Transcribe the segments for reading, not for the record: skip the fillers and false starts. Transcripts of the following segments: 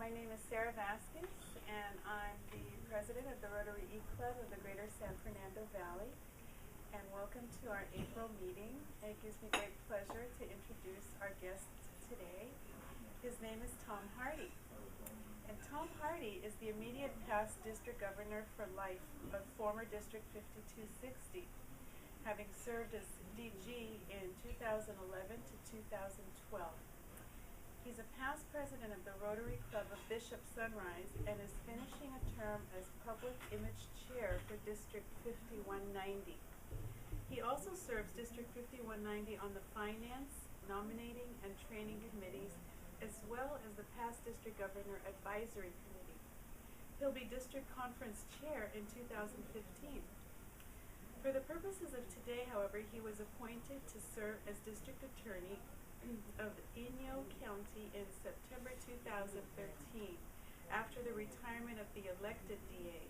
My name is Sarah Vasquez, and I'm the president of the Rotary E-Club of the Greater San Fernando Valley. And welcome to our April meeting. It gives me great pleasure to introduce our guest today. His name is Tom Hardy. And Tom Hardy is the immediate past district governor for life of former District 5260, having served as DG in 2011 to 2012. He's a past president of the Rotary Club of Bishop Sunrise and is finishing a term as Public Image Chair for District 5190. He also serves District 5190 on the Finance, Nominating, and Training Committees, as well as the past District Governor Advisory Committee. He'll be District Conference Chair in 2015. For the purposes of today, however, he was appointed to serve as District Attorney of Inyo County in September 2013 after the retirement of the elected DA.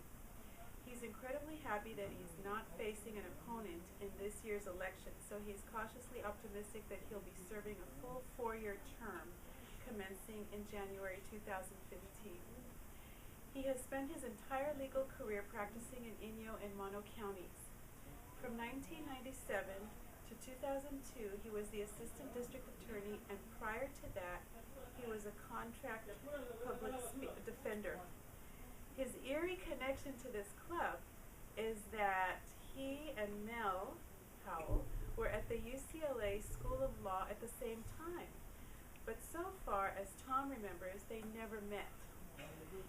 He's incredibly happy that he's not facing an opponent in this year's election, so he's cautiously optimistic that he'll be serving a full 4-year term commencing in January 2015. He has spent his entire legal career practicing in Inyo and Mono counties. From 1997 to 2002, he was the assistant district attorney, and prior to that, he was a contract public defender. His eerie connection to this club is that he and Mel Powell were at the UCLA School of Law at the same time. But so far as Tom remembers, they never met.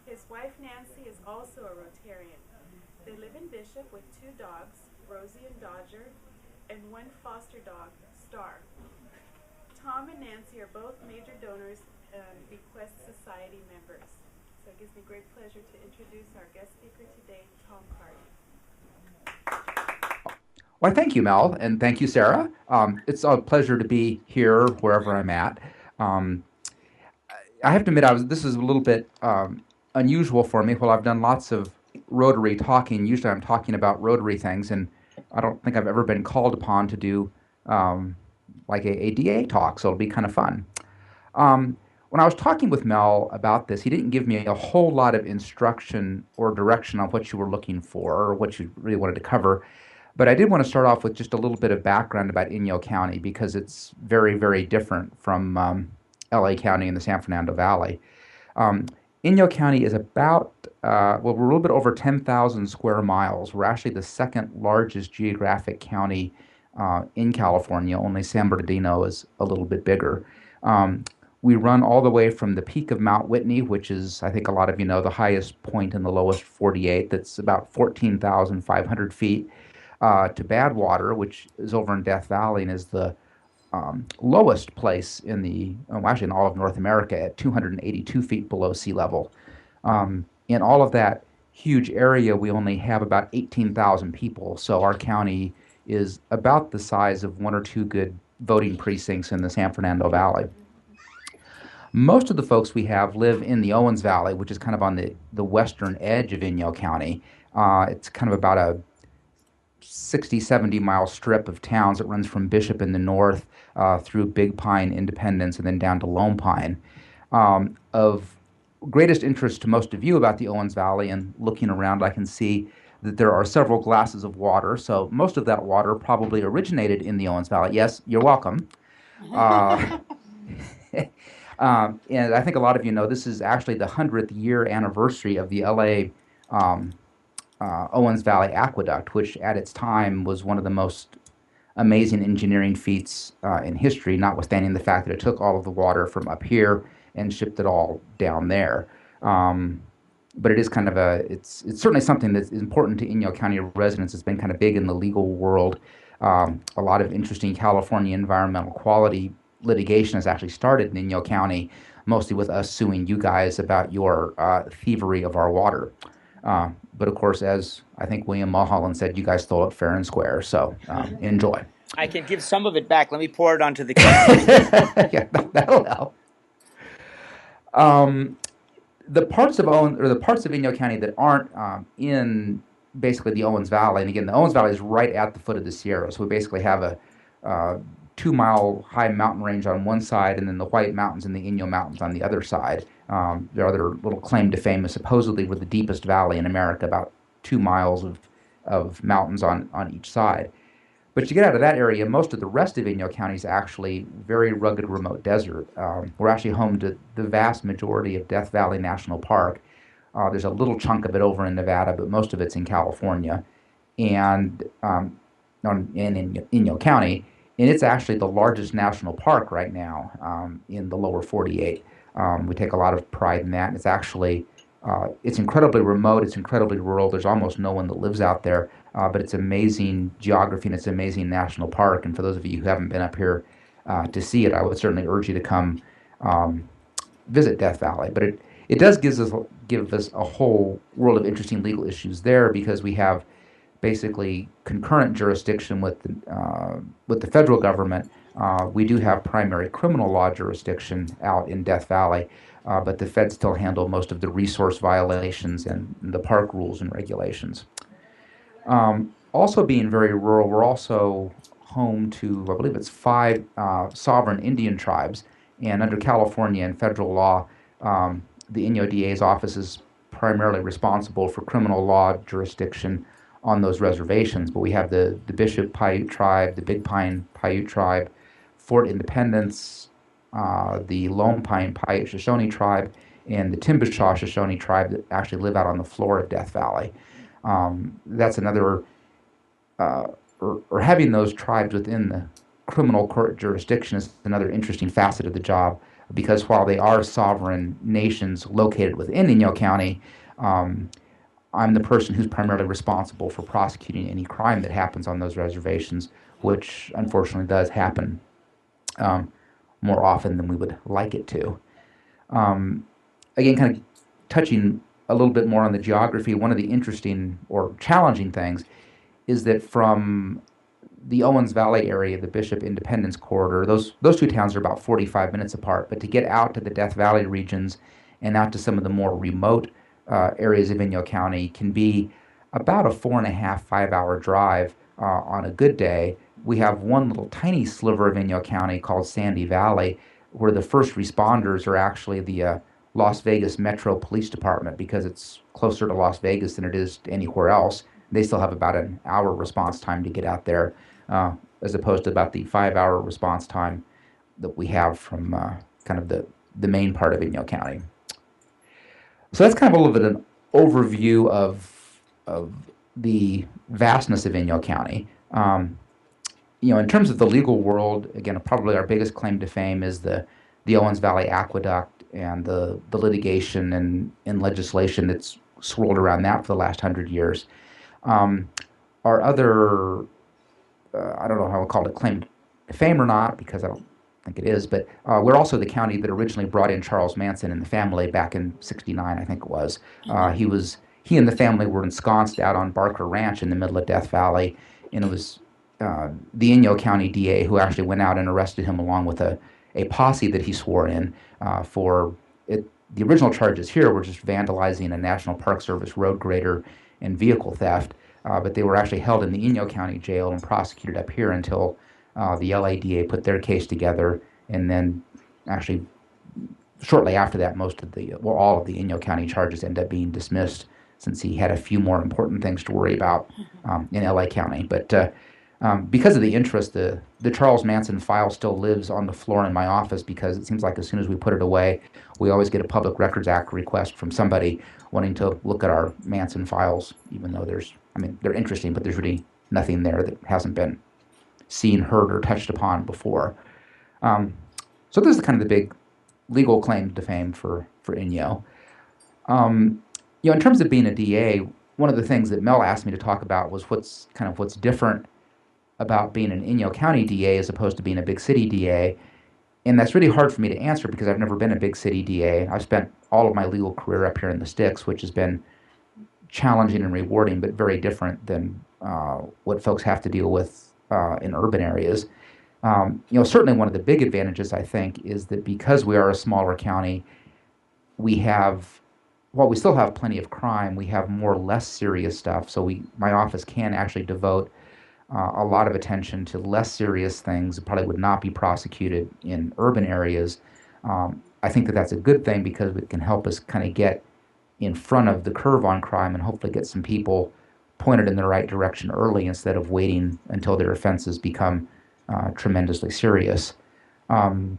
His wife Nancy is also a Rotarian. They live in Bishop with 2 dogs, Rosie and Dodger, and 1 foster dog, Star. Tom and Nancy are both major donors and Bequest Society members. So it gives me great pleasure to introduce our guest speaker today, Tom Hardy. Well, thank you, Mel, and thank you, Sarah. It's a pleasure to be here wherever I'm at. I have to admit, this is a little bit unusual for me. While I've done lots of Rotary talking, usually I'm talking about Rotary things, and I don't think I've ever been called upon to do like a DA talk, so it'll be kind of fun. When I was talking with Mel about this, he didn't give me a whole lot of instruction or direction on what you were looking for or what you really wanted to cover. But I did want to start off with just a little bit of background about Inyo County because it's very, very different from LA County and the San Fernando Valley. Inyo County is about, we're a little bit over 10,000 square miles. We're actually the second largest geographic county in California. Only San Bernardino is a little bit bigger. We run all the way from the peak of Mount Whitney, which is, I think a lot of you know, the highest point in the lowest 48. That's about 14,500 feet, to Badwater, which is over in Death Valley and is the lowest place in actually in all of North America at 282 feet below sea level. In all of that huge area, we only have about 18,000 people, so our county is about the size of 1 or 2 good voting precincts in the San Fernando Valley. Most of the folks we have live in the Owens Valley, which is kind of on the western edge of Inyo County. It's kind of about a 60, 70-mile strip of towns that runs from Bishop in the north through Big Pine, Independence, and then down to Lone Pine. Of greatest interest to most of you about the Owens Valley, and looking around, I can see that there are several glasses of water. So most of that water probably originated in the Owens Valley. Yes, you're welcome. And I think a lot of you know this is actually the 100th year anniversary of the LA Owens Valley Aqueduct, which at its time was one of the most amazing engineering feats in history, notwithstanding the fact that it took all of the water from up here and shipped it all down there. But it is kind of it's certainly something that's important to Inyo County residents. It's been kind of big in the legal world. A lot of interesting California environmental quality litigation has actually started in Inyo County, mostly with us suing you guys about your thievery of our water. But of course, as I think William Mulholland said, you guys stole it fair and square, so enjoy. I can give some of it back. Let me pour it onto the can. Yeah, that'll help. The parts of Inyo County that aren't in basically the Owens Valley, and again, the Owens Valley is right at the foot of the Sierra, so we basically have a 2-mile high mountain range on one side, and then the White Mountains and the Inyo Mountains on the other side. Their other little claim to fame is supposedly we're the deepest valley in America, about 2 miles of mountains on each side. But you get out of that area, most of the rest of Inyo County is actually very rugged, remote desert. We're actually home to the vast majority of Death Valley National Park. There's a little chunk of it over in Nevada, but most of it's in California and in Inyo County. And it's actually the largest national park right now in the lower 48. We take a lot of pride in that. It's actually it's incredibly remote. It's incredibly rural. There's almost no one that lives out there, but it's amazing geography and it's an amazing national park. And for those of you who haven't been up here to see it, I would certainly urge you to come visit Death Valley. But it does give us a whole world of interesting legal issues there because we have basically concurrent jurisdiction with the federal government. We do have primary criminal law jurisdiction out in Death Valley, but the feds still handle most of the resource violations and the park rules and regulations. Also being very rural, we're also home to, I believe it's 5 sovereign Indian tribes, and under California and federal law, the Inyo DA's office is primarily responsible for criminal law jurisdiction on those reservations, but we have the Bishop Paiute tribe, the Big Pine Paiute tribe, Fort Independence, the Lone Pine Paiute Shoshone tribe, and the Timbishaw Shoshone tribe that actually live out on the floor of Death Valley. That's another, or having those tribes within the criminal court jurisdiction is another interesting facet of the job, because while they are sovereign nations located within Inyo County, I'm the person who's primarily responsible for prosecuting any crime that happens on those reservations, which unfortunately does happen more often than we would like it to. Again, kind of touching a little bit more on the geography, one of the interesting or challenging things is that from the Owens Valley area, the Bishop Independence corridor, those two towns are about 45 minutes apart, but to get out to the Death Valley regions and out to some of the more remote areas of Inyo County can be about a 4.5, 5-hour drive on a good day. We have one little tiny sliver of Inyo County called Sandy Valley, where the first responders are actually the Las Vegas Metro Police Department, because it's closer to Las Vegas than it is to anywhere else. They still have about an hour response time to get out there, as opposed to about the 5-hour response time that we have from kind of the main part of Inyo County. So that's kind of a little bit of an overview of the vastness of Inyo County. In terms of the legal world, again, probably our biggest claim to fame is the Owens Valley Aqueduct and the litigation and legislation that's swirled around that for the last 100 years. Our other, I don't know how I'll call it, claim to fame or not, because I don't think it is, but we're also the county that originally brought in Charles Manson and the family back in '69, I think it was. He and the family were ensconced out on Barker Ranch in the middle of Death Valley, and it was the Inyo County DA who actually went out and arrested him along with a posse that he swore in for it. The original charges here were just vandalizing a National Park Service road grader and vehicle theft, but they were actually held in the Inyo County jail and prosecuted up here until the LADA put their case together, and then actually shortly after that, all of the Inyo County charges end up being dismissed, since he had a few more important things to worry about in LA County. But because of the interest, the Charles Manson file still lives on the floor in my office, because it seems like as soon as we put it away, we always get a Public Records Act request from somebody wanting to look at our Manson files, even though they're interesting, but there's really nothing there that hasn't been seen, heard, or touched upon before. So this is kind of the big legal claim to fame for Inyo. In terms of being a DA, one of the things that Mel asked me to talk about was what's different about being an Inyo County DA as opposed to being a big city DA. And that's really hard for me to answer because I've never been a big city DA. I've spent all of my legal career up here in the sticks, which has been challenging and rewarding, but very different than what folks have to deal with in urban areas. Certainly one of the big advantages, I think, is that because we are a smaller county, while we still have plenty of crime, we have more less serious stuff. So my office can actually devote a lot of attention to less serious things that probably would not be prosecuted in urban areas. I think that that's a good thing because it can help us kind of get in front of the curve on crime and hopefully get some people pointed in the right direction early instead of waiting until their offenses become tremendously serious. Um,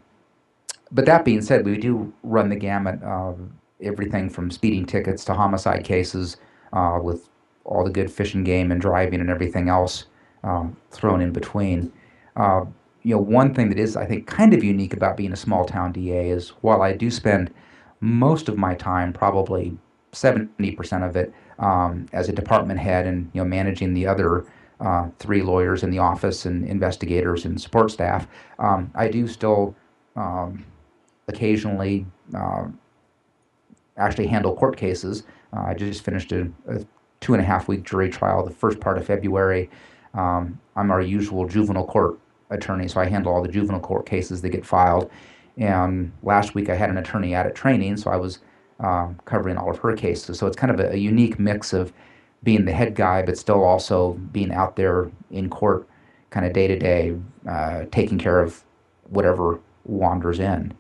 but that being said, we do run the gamut of everything from speeding tickets to homicide cases with all the good fish and game and driving and everything else thrown in between. Uh, one thing that is, I think, kind of unique about being a small town DA is while I do spend most of my time, probably 70% of it, as a department head and managing the other three lawyers in the office and investigators and support staff, I do still um, occasionally actually handle court cases. I just finished a 2.5 week jury trial the first part of February. I'm our usual juvenile court attorney, so I handle all the juvenile court cases that get filed. And last week I had an attorney out at training, so I was covering all of her cases. So it's kind of a unique mix of being the head guy, but still also being out there in court, kind of day to day, taking care of whatever wanders in.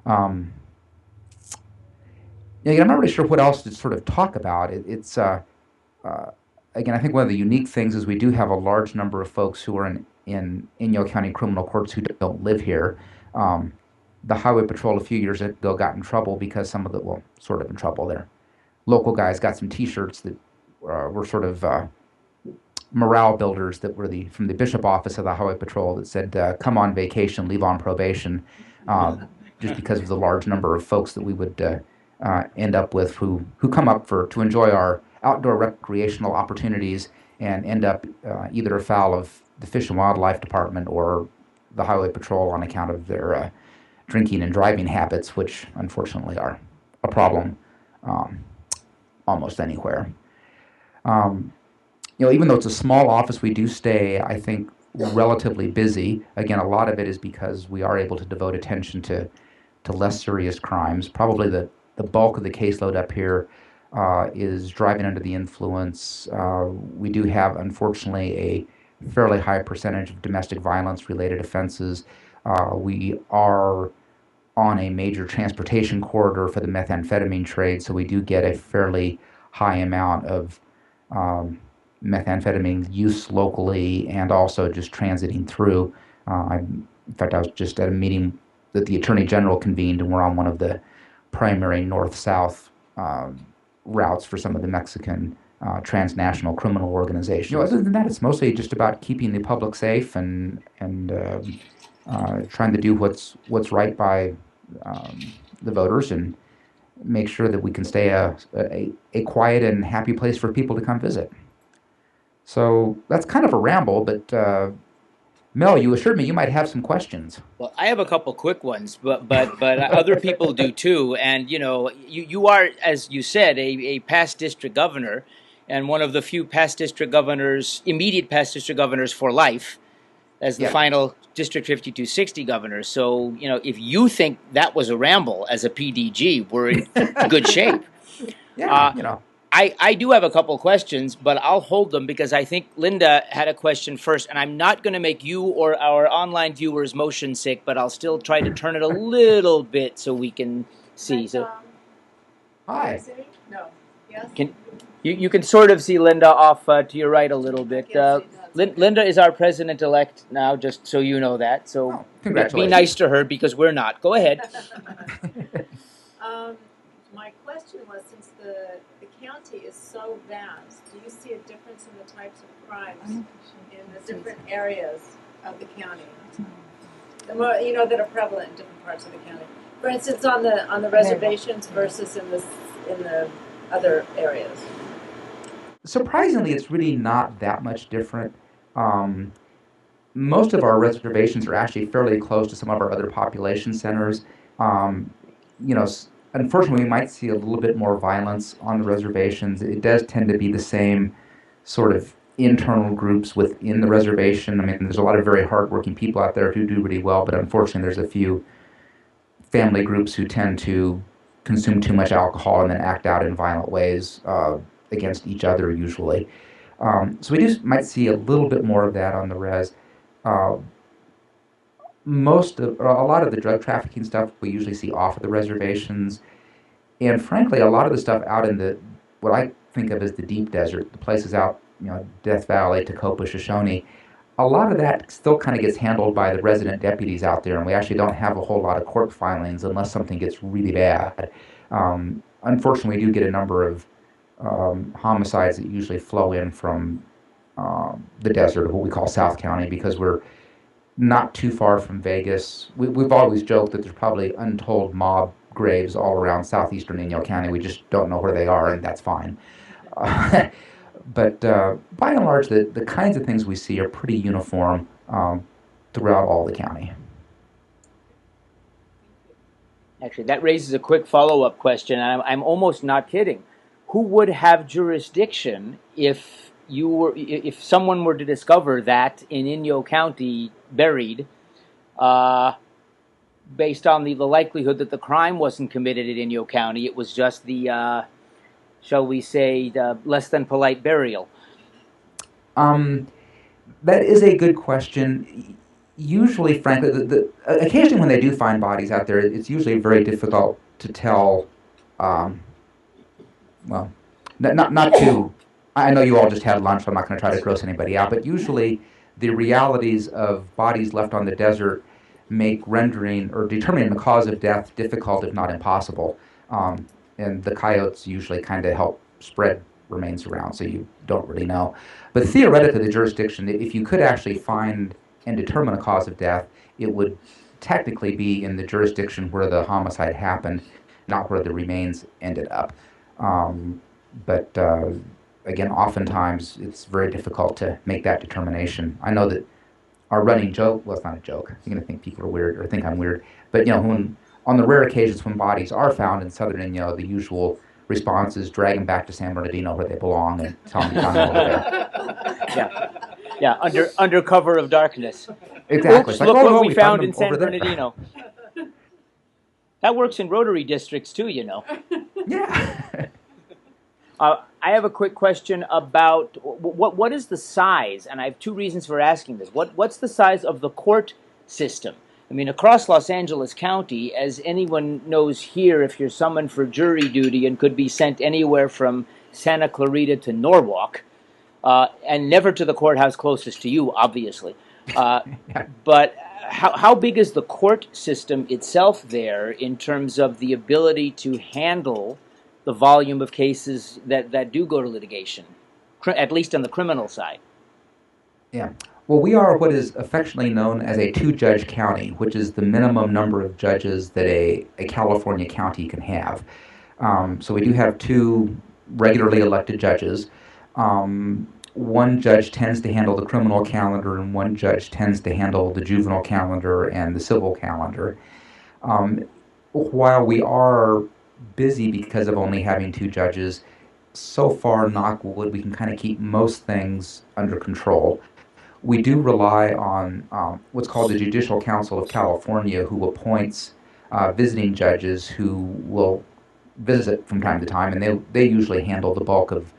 Um, I'm not really sure what else to sort of talk about. It's uh, again, I think one of the unique things is we do have a large number of folks who are in Inyo County criminal courts who don't live here. Um, the Highway Patrol a few years ago got in trouble because some of the, well, sort of in trouble there. Local guys got some T-shirts that were sort of morale builders that were from the Bishop office of the Highway Patrol that said, "Come on vacation, leave on probation," just because of the large number of folks that we would end up with who come up to enjoy our outdoor recreational opportunities and end up either afoul of the Fish and Wildlife Department or the Highway Patrol on account of their drinking and driving habits, which unfortunately are a problem um, almost anywhere. Um, Even though it's a small office, we do stay, I think, relatively busy. Again, a lot of it is because we are able to devote attention to less serious crimes. Probably the bulk of the caseload up here is driving under the influence. We do have, unfortunately, a fairly high percentage of domestic violence related offenses. We are on a major transportation corridor for the methamphetamine trade, so we do get a fairly high amount of methamphetamine use locally and also just transiting through. In fact, I was just at a meeting that the Attorney General convened, and we're on one of the primary north-south routes for some of the Mexican transnational criminal organizations. Other than that, it's mostly just about keeping the public safe and trying to do what's right by the voters and make sure that we can stay a quiet and happy place for people to come visit. So that's kind of a ramble, but Mel, you assured me you might have some questions. Well, I have a couple quick ones, but other people do too. And you are, as you said, a past district governor, and one of the few past district governors, immediate past district governors for life, as the final District 5260 governor. So if you think that was a ramble as a PDG, we're in good shape. Yeah, I do have a couple questions, but I'll hold them because I think Linda had a question first, and I'm not going to make you or our online viewers motion sick, but I'll still try to turn it a little bit so we can see. So, hi. No. Yes. You can sort of see Linda off to your right a little bit. Linda is our president-elect now, just so you know that. So congratulations. Be nice to her because we're not. Go ahead. My question was, since the county is so vast, do you see a difference in the types of crimes in the different areas of the county? The more, that are prevalent in different parts of the county. For instance, on the reservations versus in the other areas. Surprisingly, it's really not that much different. Most of our reservations are actually fairly close to some of our other population centers. Unfortunately, we might see a little bit more violence on the reservations. It does tend to be the same sort of internal groups within the reservation. I mean, there's a lot of very hardworking people out there who do really well, but unfortunately, there's a few family groups who tend to consume too much alcohol and then act out in violent ways against each other, usually. So we might see a little bit more of that on the res. Uh, a lot of the drug trafficking stuff we usually see off of the reservations, and frankly, a lot of the stuff out in the what I think of as the deep desert, the places out, Death Valley, Tacoma, Shoshone. A lot of that still kind of gets handled by the resident deputies out there, and we actually don't have a whole lot of court filings unless something gets really bad. Unfortunately, we do get a number of homicides that usually flow in from the desert, what we call South County, because we're not too far from Vegas. We've always joked that there's probably untold mob graves all around southeastern Inyo County. We just don't know where they are, and that's fine. But by and large, the kinds of things we see are pretty uniform throughout all the county. Actually, that raises a quick follow-up question, and I'm almost not kidding. Who would have jurisdiction if someone were to discover that in Inyo County buried, based on the likelihood that the crime wasn't committed in Inyo County? It was just the shall we say, the less than polite burial? That is a good question. Usually, frankly, occasionally when they do find bodies out there, it's usually very difficult to tell. Well, not to. I know you all just had lunch, so I'm not going to try to gross anybody out. But usually, the realities of bodies left on the desert make rendering or determining the cause of death difficult, if not impossible. And the coyotes usually kind of help spread remains around, so you don't really know. But theoretically, the jurisdiction, if you could actually find and determine a cause of death, it would technically be in the jurisdiction where the homicide happened, not where the remains ended up. But again, oftentimes it's very difficult to make that determination. I know that our running joke, well, it's not a joke. You're going to think people are weird or think I'm weird. But, when on the rare occasions when bodies are found in southern Inyo, the usual response is drag them back to San Bernardino where they belong and tell them to come over there. Yeah, under cover of darkness. Exactly. Oops, Like, look what we found them in San over there. Bernardino. That works in Rotary districts too, Yeah. I have a quick question about what is the size, and I have two reasons for asking this. What's the size of the court system? I mean, across Los Angeles County, as anyone knows here, if you're summoned for jury duty and could be sent anywhere from Santa Clarita to Norwalk, and never to the courthouse closest to you, obviously. But how big is the court system itself there in terms of the ability to handle the volume of cases that do go to litigation, at least on the criminal side? Yeah. Well, we are what is affectionately known as a two-judge county, which is the minimum number of judges that a California county can have. So we do have two regularly elected judges. One judge tends to handle the criminal calendar, and one judge tends to handle the juvenile calendar and the civil calendar. While we are busy because of only having two judges, so far, knock wood, we can kind of keep most things under control. We do rely on what's called the Judicial Council of California, who appoints visiting judges who will visit from time to time, and they usually handle the bulk of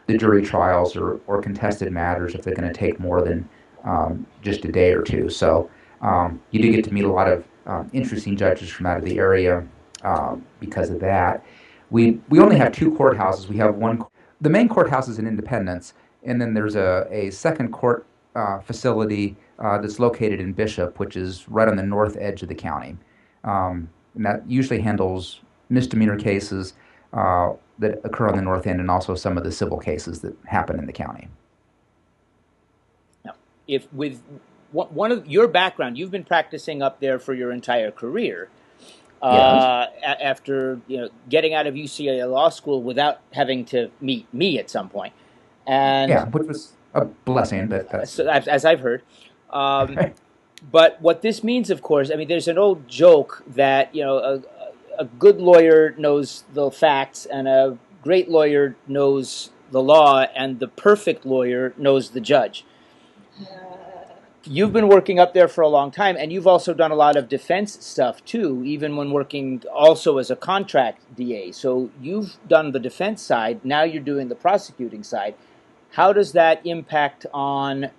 the jury trials or contested matters if they're going to take more than just a day or two. So you do get to meet a lot of interesting judges from out of the area because of that. We only have two courthouses. We have one. The main courthouse is in Independence, and then there's a second court facility that's located in Bishop, which is right on the north edge of the county. And that usually handles misdemeanor cases that occur on the north end, and also some of the civil cases that happen in the county. Now, if with one of your background, you've been practicing up there for your entire career. Yes. After getting out of UCLA Law School without having to meet me at some point, and yeah, which was a blessing, but that's... as I've heard. But what this means, of course, I mean, there's an old joke that a good lawyer knows the facts, and a great lawyer knows the law, and the perfect lawyer knows the judge. You've been working up there for a long time, and you've also done a lot of defense stuff too, even when working also as a contract DA. So you've done the defense side, now you're doing the prosecuting side. how does that impact on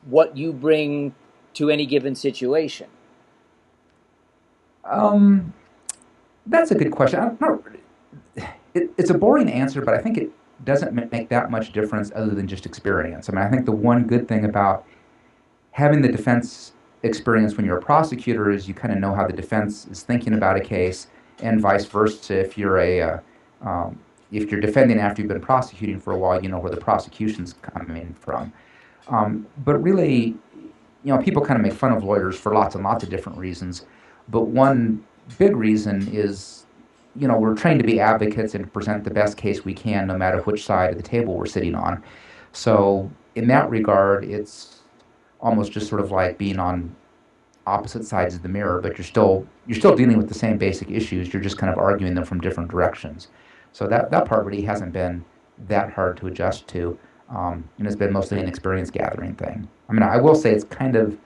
what you bring to any given situation? That's a good question. I don't know. It's a boring answer, but I think it doesn't make that much difference other than just experience. I mean, I think the one good thing about having the defense experience when you're a prosecutor is you kind of know how the defense is thinking about a case, and vice versa. If you're defending after you've been prosecuting for a while, you know where the prosecution's coming from. But really, people kind of make fun of lawyers for lots and lots of different reasons. But one big reason is, we're trained to be advocates and present the best case we can, no matter which side of the table we're sitting on. So in that regard, it's almost just sort of like being on opposite sides of the mirror, but you're still dealing with the same basic issues. You're just kind of arguing them from different directions. So that part really hasn't been that hard to adjust to, and it's been mostly an experience gathering thing. I mean, I will say it's kind of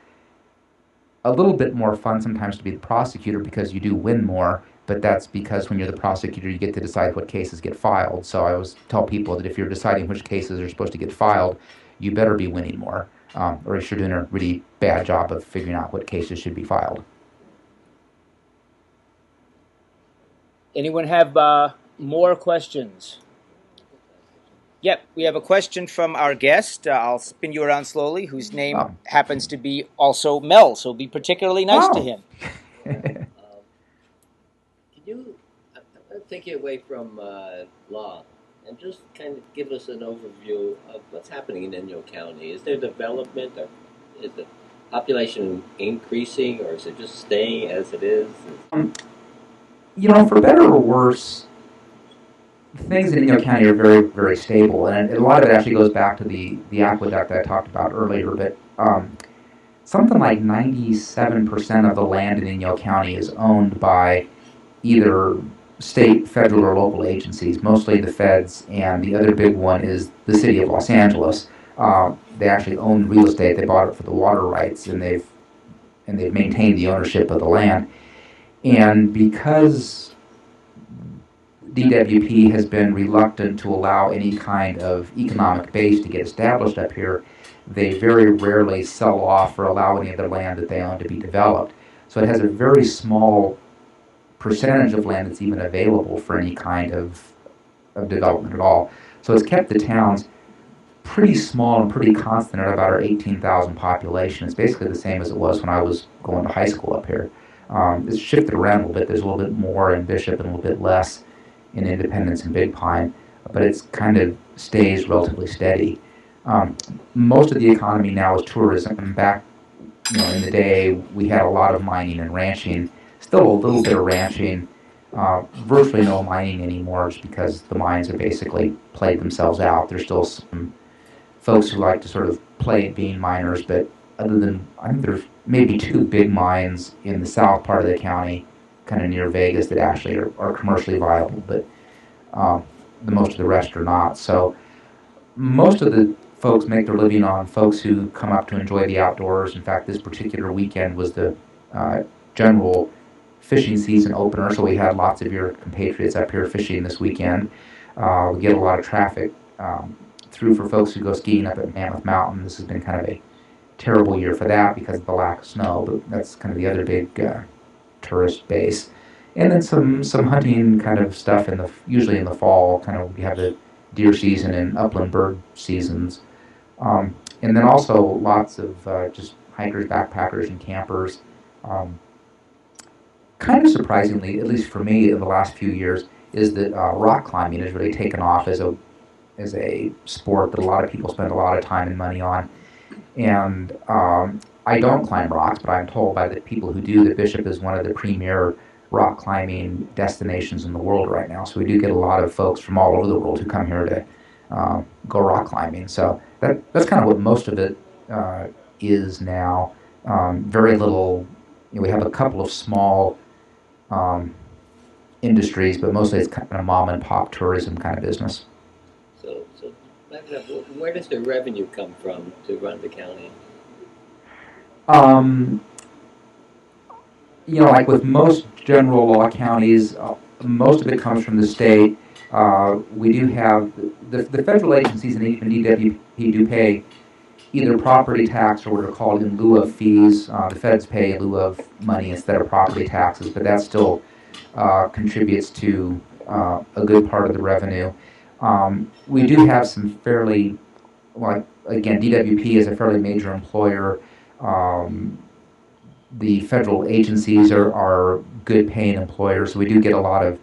a little bit more fun sometimes to be the prosecutor because you do win more, but that's because when you're the prosecutor, you get to decide what cases get filed. So I always tell people that if you're deciding which cases are supposed to get filed, you better be winning more, or you're doing a really bad job of figuring out what cases should be filed. Anyone have more questions? Yep, we have a question from our guest. I'll spin you around slowly, whose name happens to be also Mel, so be particularly nice to him. Can you take it away from law and just kind of give us an overview of what's happening in Inyo County? Is there development, or is the population increasing, or is it just staying as it is? For better or worse, things in Inyo County are very, very stable, and a lot of it actually goes back to the aqueduct that I talked about earlier. But something like 97% of the land in Inyo County is owned by either state, federal, or local agencies, mostly the feds, and the other big one is the city of Los Angeles. They actually own real estate. They bought it for the water rights, and they've maintained the ownership of the land. And because DWP has been reluctant to allow any kind of economic base to get established up here, they very rarely sell off or allow any of the land that they own to be developed. So it has a very small percentage of land that's even available for any kind of development at all. So it's kept the towns pretty small and pretty constant at about our 18,000 population. It's basically the same as it was when I was going to high school up here. It's shifted around a little bit. There's a little bit more in Bishop and a little bit less in Independence and Big Pine, but it's kind of stays relatively steady. Most of the economy now is tourism. Back, in the day, we had a lot of mining and ranching. Still a little bit of ranching. Virtually no mining anymore, just because the mines are basically played themselves out. There's still some folks who like to sort of play at being miners, but other than, I think there's maybe 2 big mines in the south part of the county, kind of near Vegas, that actually are commercially viable, but the most of the rest are not. So most of the folks make their living on folks who come up to enjoy the outdoors. In fact, this particular weekend was the general fishing season opener, so we had lots of your compatriots up here fishing this weekend. We get a lot of traffic through for folks who go skiing up at Mammoth Mountain. This has been kind of a terrible year for that because of the lack of snow, but that's kind of the other big tourist base. And then some hunting kind of stuff usually in the fall. Kind of we have the deer season and upland bird seasons, and then also lots of just hikers, backpackers, and campers. Kind of surprisingly, at least for me, in the last few years, is that rock climbing has really taken off as a sport that a lot of people spend a lot of time and money on. And I don't climb rocks, but I'm told by the people who do that Bishop is one of the premier rock climbing destinations in the world right now. So we do get a lot of folks from all over the world who come here to go rock climbing. So that's kind of what most of it is now. Very little. We have a couple of small industries, but mostly it's kind of mom and pop tourism kind of business. So back up, where does the revenue come from to run the county? Like with most general law counties, most of it comes from the state. We do have the federal agencies and even DWP do pay either property tax or what are called in lieu of fees. The feds pay in lieu of money instead of property taxes, but that still contributes to a good part of the revenue. We do have some fairly, like, again, DWP is a fairly major employer. The federal agencies are good paying employers, so we do get a lot of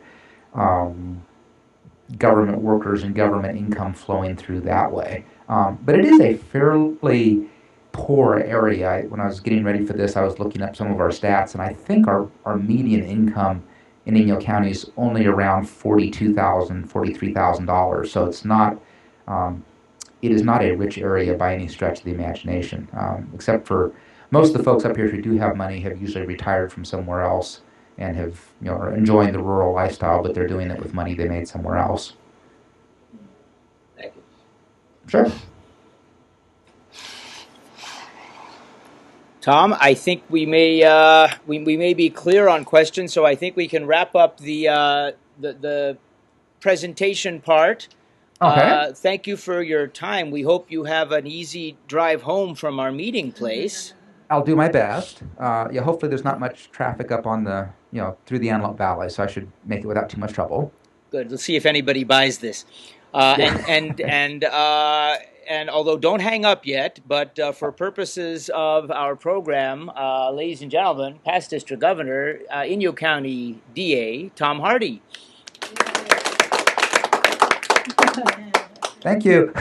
government workers and government income flowing through that way. But it is a fairly poor area. When I was getting ready for this, I was looking up some of our stats, and I think our median income in Inyo County is only around $42,000, $43,000. So it's not, it is not a rich area by any stretch of the imagination, except for most of the folks up here who do have money have usually retired from somewhere else and have, are enjoying the rural lifestyle, but they're doing it with money they made somewhere else. Thank you. Sure. Tom, I think we may we may be clear on questions, so I think we can wrap up the presentation part. Okay. Thank you for your time. We hope you have an easy drive home from our meeting place. I'll do my best. Yeah, hopefully there's not much traffic up on the, through the Antelope Valley, so I should make it without too much trouble. Good. Let's see if anybody buys this. And although don't hang up yet, but for purposes of our program, ladies and gentlemen, past District Governor, Inyo County DA, Tom Hardy. Thank you.